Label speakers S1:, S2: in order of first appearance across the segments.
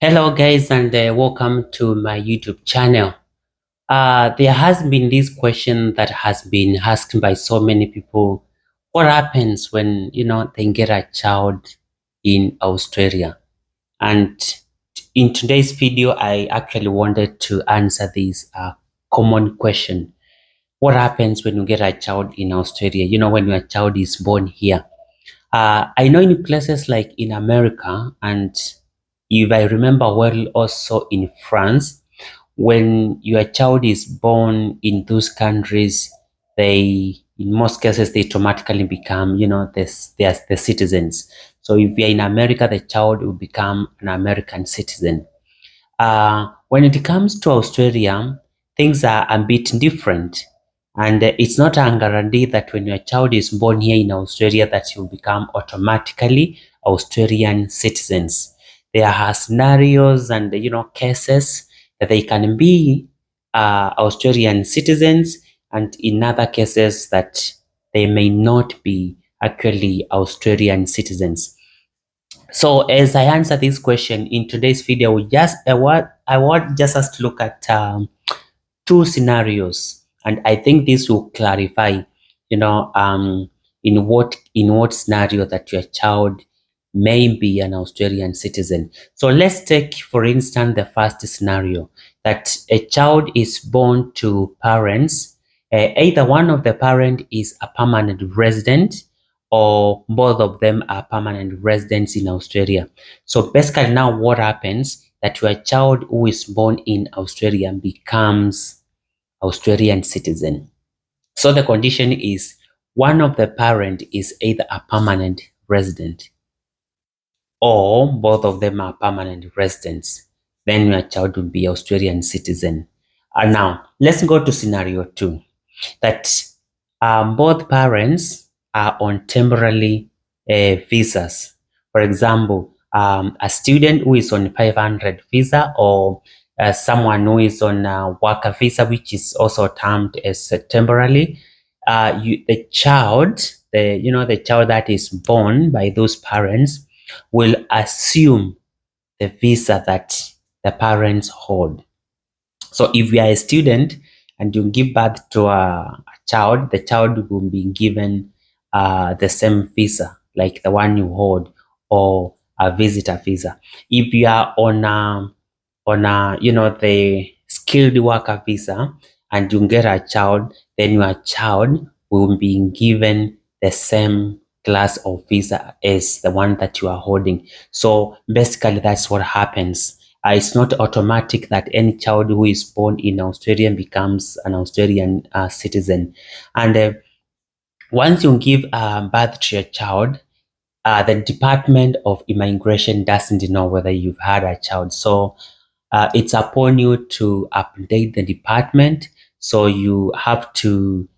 S1: Hello guys and welcome to my YouTube channel. There has been this question that has been asked by so many people. What happens when they get a child in Australia? And in today's video, I actually wanted to answer this common question. What happens when you get a child in Australia? When your child is born here. I know in places like in America, and if I remember well, also in France, when your child is born in those countries, in most cases, they automatically become, they're the citizens. So if you're in America, the child will become an American citizen. When it comes to Australia, things are a bit different. And it's not a guarantee that when your child is born here in Australia that you become automatically Australian citizens. There are scenarios and cases that they can be Australian citizens, and in other cases that they may not be actually Australian citizens. So as I answer this question in today's video, I want just us to look at two scenarios, and I think this will clarify, in what scenario that your child may be an Australian citizen. So let's take, for instance, the first scenario that a child is born to parents. Either one of the parent is a permanent resident, or both of them are permanent residents in Australia. So basically now what happens that your child who is born in Australia becomes Australian citizen. So the condition is one of the parent is either a permanent resident or both of them are permanent residents. Then your child will be Australian citizen. And now let's go to scenario 2 that both parents are on temporary visas. For example, a student who is on 500 visa, or someone who is on a worker visa, which is also termed as temporarily. The child, the child that is born by those parents will assume the visa that the parents hold. So if you are a student and you give birth to a child, the child will be given the same visa like the one you hold, or a visitor visa. If you are on the skilled worker visa and you get a child, then your child will be given the same class of visa as the one that you are holding. So basically that's what happens. It's not automatic that any child who is born in Australia becomes an Australian citizen. And once you give birth to your child, the Department of Immigration doesn't know whether you've had a child. So it's upon you to update the department. So you have to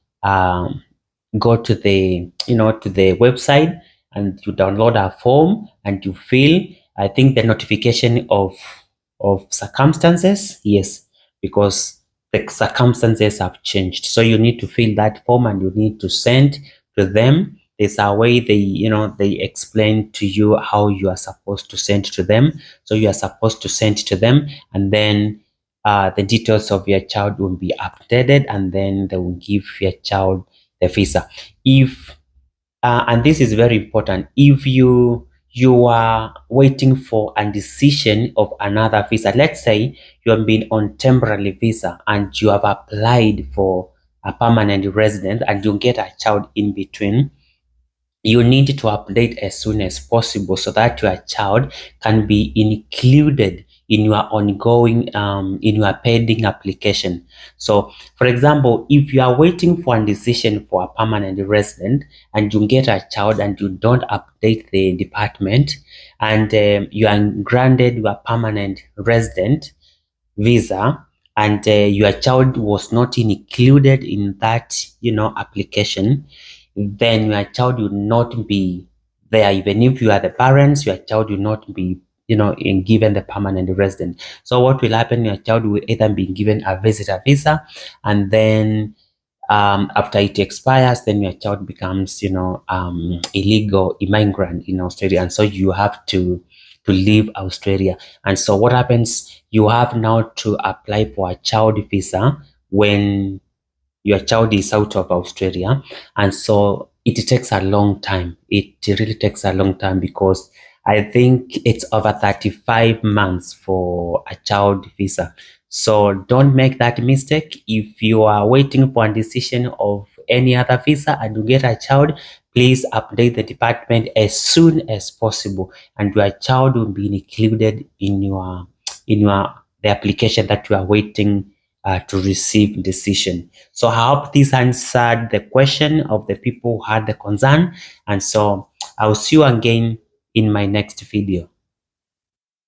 S1: go to the website, and you download a form and you fill, I think, the notification of circumstances. Yes, because the circumstances have changed. So you need to fill that form and you need to send to them. There's a way they explain to you how you are supposed to send to them. So you are supposed to send to them, and then the details of your child will be updated, and then they will give your child the visa. If and this is very important, if you are waiting for a decision of another visa, let's say you have been on temporary visa and you have applied for a permanent resident and you get a child in between, you need to update as soon as possible so that your child can be included in your ongoing in your pending application. So for example, if you are waiting for a decision for a permanent resident and you get a child and you don't update the department, and you are granted your permanent resident visa, and your child was not included in that application, then your child will not be there. Even if you are the parents, your child will not be given the permanent resident. So what will happen, your child will either be given a visitor visa, and then after it expires, then your child becomes illegal immigrant in Australia, and so you have to to leave Australia. And so what happens, you have now to apply for a child visa when your child is out of Australia. And so it takes a long time. It really takes a long time, because I think it's over 35 months for a child visa. So don't make that mistake. If you are waiting for a decision of any other visa and you get a child, please update the department as soon as possible, and your child will be included in the application that you are waiting to receive decision. So I hope this answered the question of the people who had the concern, and so I'll see you again in my next video.